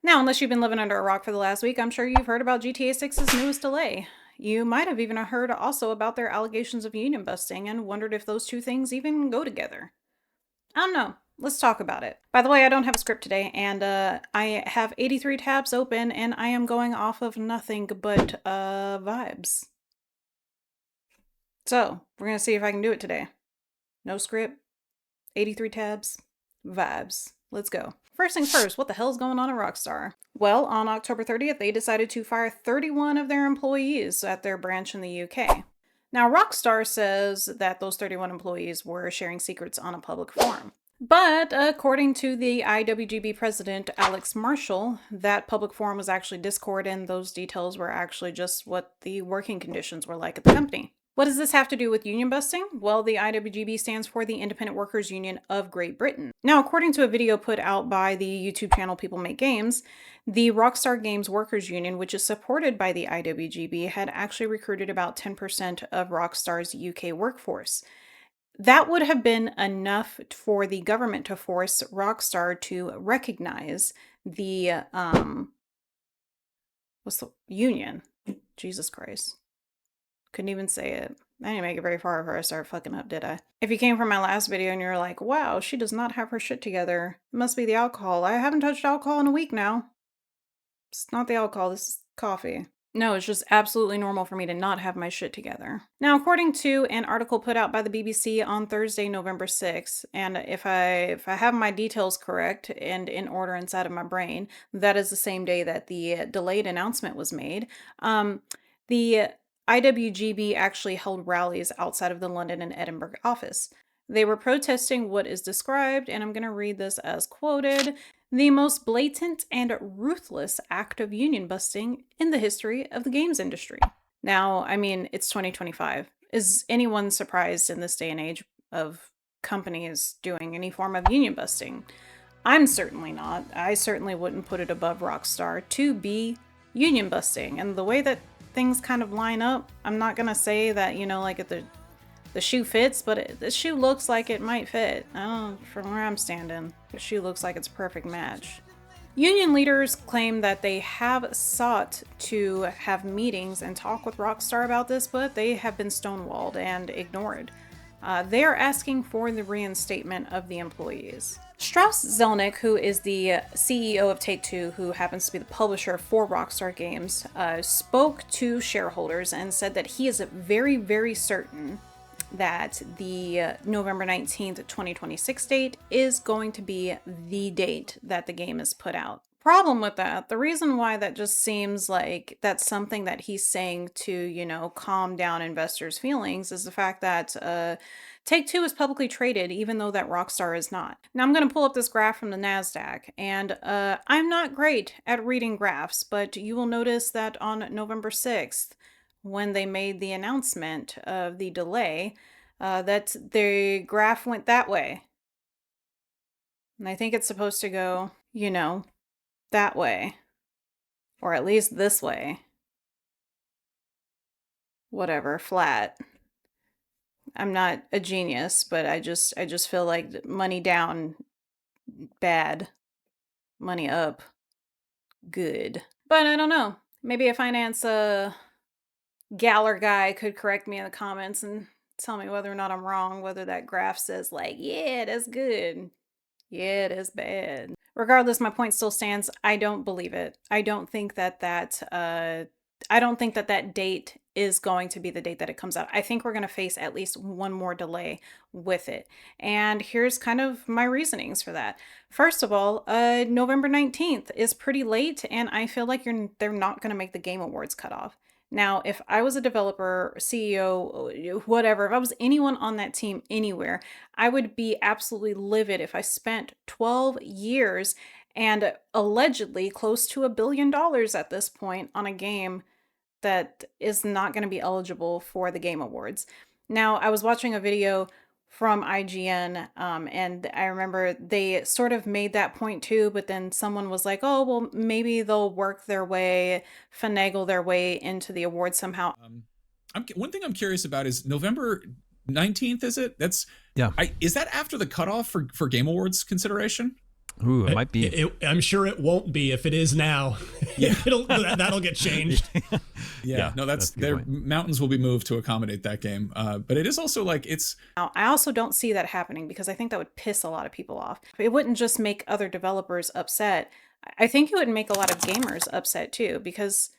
Now, unless you've been living under a rock for the last week, I'm sure you've heard about GTA 6's newest delay. You might have even heard also about their allegations of union busting and wondered if those two things even go together. I don't know. Let's talk about it. By the way, I don't have a script today, and I have 83 tabs open, and I am going off of nothing but vibes. So, we're gonna see if I can do it today. No script, 83 tabs, vibes. Let's go. First things first, what the hell's going on at Rockstar? Well, on October 30th, they decided to fire 31 of their employees at their branch in the UK. Now, Rockstar says that those 31 employees were sharing secrets on a public forum. But according to the IWGB president, Alex Marshall, that public forum was actually Discord, and those details were actually just what the working conditions were like at the company. What does this have to do with union busting? Well, the IWGB stands for the Independent Workers Union of Great Britain. Now, according to a video put out by the YouTube channel People Make Games, the Rockstar Games Workers Union, which is supported by the IWGB, had actually recruited about 10% of Rockstar's UK workforce. That would have been enough for the government to force Rockstar to recognize the what's the union? Jesus Christ. Couldn't even say it. I didn't make it very far before I started fucking up, did I? If you came from my last video and you're like, wow, she does not have her shit together. It must be the alcohol. I haven't touched alcohol in a week now. It's not the alcohol, this is coffee. No, it's just absolutely normal for me to not have my shit together. Now, according to an article put out by the BBC on Thursday, November 6th, and if I have my details correct and in order inside of my brain, that is the same day that the delayed announcement was made. The IWGB actually held rallies outside of the London and Edinburgh office. They were protesting what is described, and I'm going to read this as quoted, the most blatant and ruthless act of union busting in the history of the games industry. Now, I mean, it's 2025. Is anyone surprised in this day and age of companies doing any form of union busting? I'm certainly not. I certainly wouldn't put it above Rockstar to be union busting. And the way that things kind of line up, I'm not gonna say that, you know, like the shoe fits, but the shoe looks like it might fit. I don't know, from where I'm standing, the shoe looks like it's a perfect match. Union leaders claim that they have sought to have meetings and talk with Rockstar about this, but they have been stonewalled and ignored. They are asking for the reinstatement of the employees. Strauss Zelnick, who is the CEO of Take-Two, who happens to be the publisher for Rockstar Games, spoke to shareholders and said that he is very, very certain that the November 19th, 2026 date is going to be the date that the game is put out. Problem with that, the reason why that just seems like that's something that he's saying to, you know, calm down investors' feelings is the fact that Take-Two is publicly traded, even though that Rockstar is not. Now I'm going to pull up this graph from the NASDAQ, and I'm not great at reading graphs, but you will notice that on November 6th, when they made the announcement of the delay, that the graph went that way. And I think it's supposed to go, you know, that way. Or at least this way. Whatever, flat. I'm not a genius, but I just feel like money down, bad. Money up, good. But I don't know. Maybe a finance galler guy could correct me in the comments and tell me whether or not I'm wrong, whether that graph says like, yeah, that's good. Yeah, it is bad. Regardless, my point still stands. I don't believe it. I don't think that that date is going to be the date that it comes out. I think we're going to face at least one more delay with it. And here's kind of my reasonings for that. First of all, November 19th is pretty late, and I feel like they're not going to make the Game Awards cutoff. Now, if I was a developer, CEO, whatever, if I was anyone on that team anywhere, I would be absolutely livid if I spent 12 years and allegedly close to $1 billion at this point on a game that is not going to be eligible for the Game Awards. Now, I was watching a video from IGN, and I remember they sort of made that point too, but then someone was like, oh, well, maybe they'll work their way, finagle their way into the award somehow. One thing I'm curious about is November 19th, is it? Yeah. Is that after the cutoff for Game Awards consideration? Ooh, it might be. I'm sure it won't be. If it is now, Yeah. that'll get changed. Yeah, no, that's a good their point. mountains will be moved to accommodate that game. But it is also like it's Now, I also don't see that happening because I think that would piss a lot of people off. It wouldn't just make other developers upset. I think it would make a lot of gamers upset too, because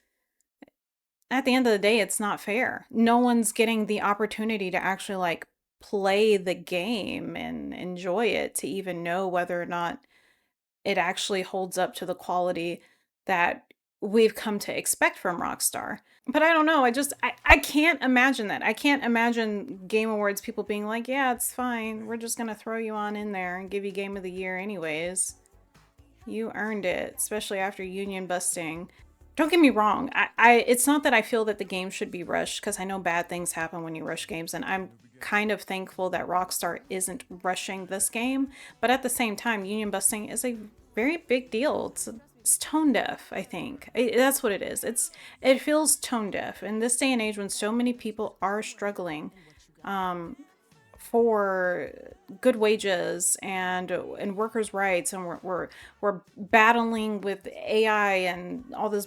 at the end of the day, it's not fair. No one's getting the opportunity to actually like play the game and enjoy it to even know whether or not it actually holds up to the quality that we've come to expect from Rockstar. But I don't know. I can't imagine that. I can't imagine Game Awards people being like, yeah, it's fine. We're just going to throw you on in there and give you Game of the Year anyways. You earned it, especially after union busting. Don't get me wrong. It's not that I feel that the game should be rushed, because I know bad things happen when you rush games, and I'm kind of thankful that Rockstar isn't rushing this game. But at the same time, union busting is a very big deal. It's tone deaf, I think. That's what it is. It feels tone deaf in this day and age when so many people are struggling for good wages and workers' rights, and we're battling with AI and all this.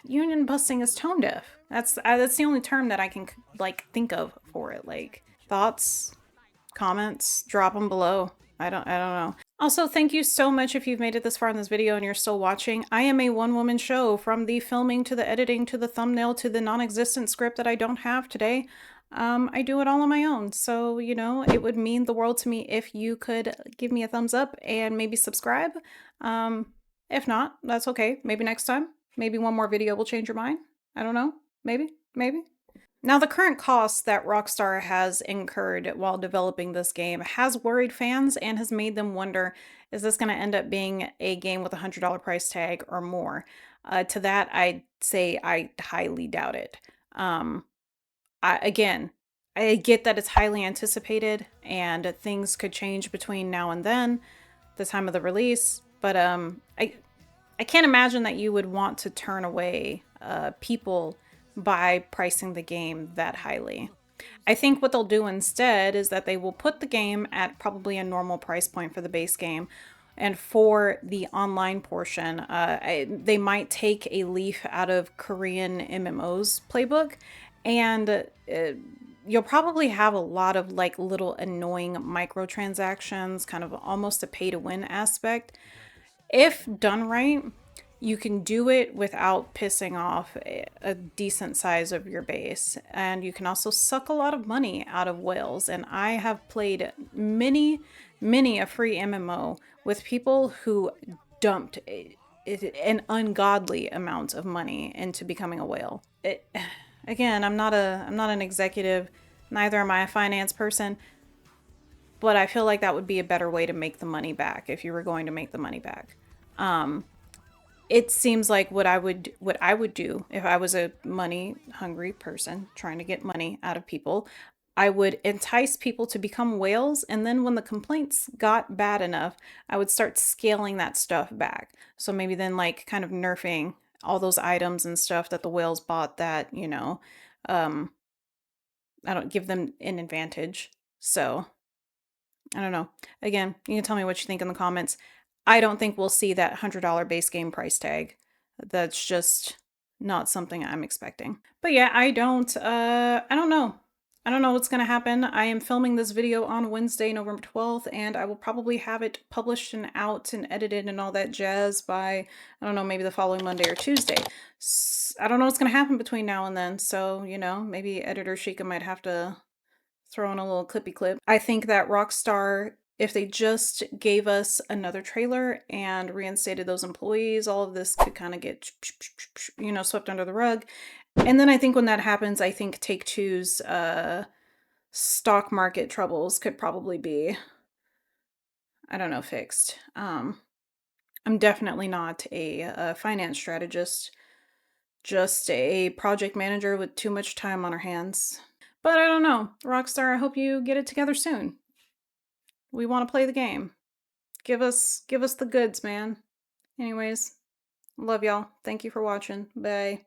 Union busting is tone deaf. That's the only term that I can like think of for it. Like, thoughts, comments, drop them below. I don't know. Also, thank you so much if you've made it this far in this video and you're still watching. I am a one-woman show, from the filming to the editing to the thumbnail to the non-existent script that I don't have today. I do it all on my own. So, you know, it would mean the world to me if you could give me a thumbs up and maybe subscribe. If not, that's okay. Maybe next time. Maybe one more video will change your mind. I don't know. Maybe. Now, the current costs that Rockstar has incurred while developing this game has worried fans and has made them wonder, is this going to end up being a game with a $100 price tag or more? To that, I'd say I highly doubt it. Again, I get that it's highly anticipated and things could change between now and then, the time of the release, but I can't imagine that you would want to turn away people by pricing the game that highly. I think what they'll do instead is that they will put the game at probably a normal price point for the base game. And for the online portion, they might take a leaf out of Korean MMOs playbook, and you'll probably have a lot of like little annoying microtransactions, kind of almost a pay to win aspect. If done right, you can do it without pissing off a decent size of your base. And you can also suck a lot of money out of whales. And I have played many a free MMO with people who dumped an ungodly amount of money into becoming a whale. Again, I'm not an executive, neither am I a finance person, but I feel like that would be a better way to make the money back if you were going to make the money back. It seems like what I would do if I was a money hungry person trying to get money out of people. I would entice people to become whales, and then when the complaints got bad enough, I would start scaling that stuff back. So maybe then like kind of nerfing all those items and stuff that the whales bought that, you know, I don't give them an advantage. So I don't know. Again, you can tell me what you think in the comments. I don't think we'll see that $100 base game price tag. That's just not something I'm expecting. But yeah, I don't know. I don't know what's going to happen. I am filming this video on Wednesday, November 12th, and I will probably have it published and out and edited and all that jazz by, I don't know, maybe the following Monday or Tuesday. I don't know what's going to happen between now and then. So, you know, maybe editor Sheikah might have to throw in a little clippy clip. I think that Rockstar, if they just gave us another trailer and reinstated those employees, all of this could kind of get, you know, swept under the rug. And then I think when that happens, I think Take-Two's stock market troubles could probably be, I don't know, fixed. I'm definitely not a finance strategist, just a project manager with too much time on her hands. But I don't know. Rockstar, I hope you get it together soon. We want to play the game. Give us the goods, man. Anyways, love y'all. Thank you for watching. Bye.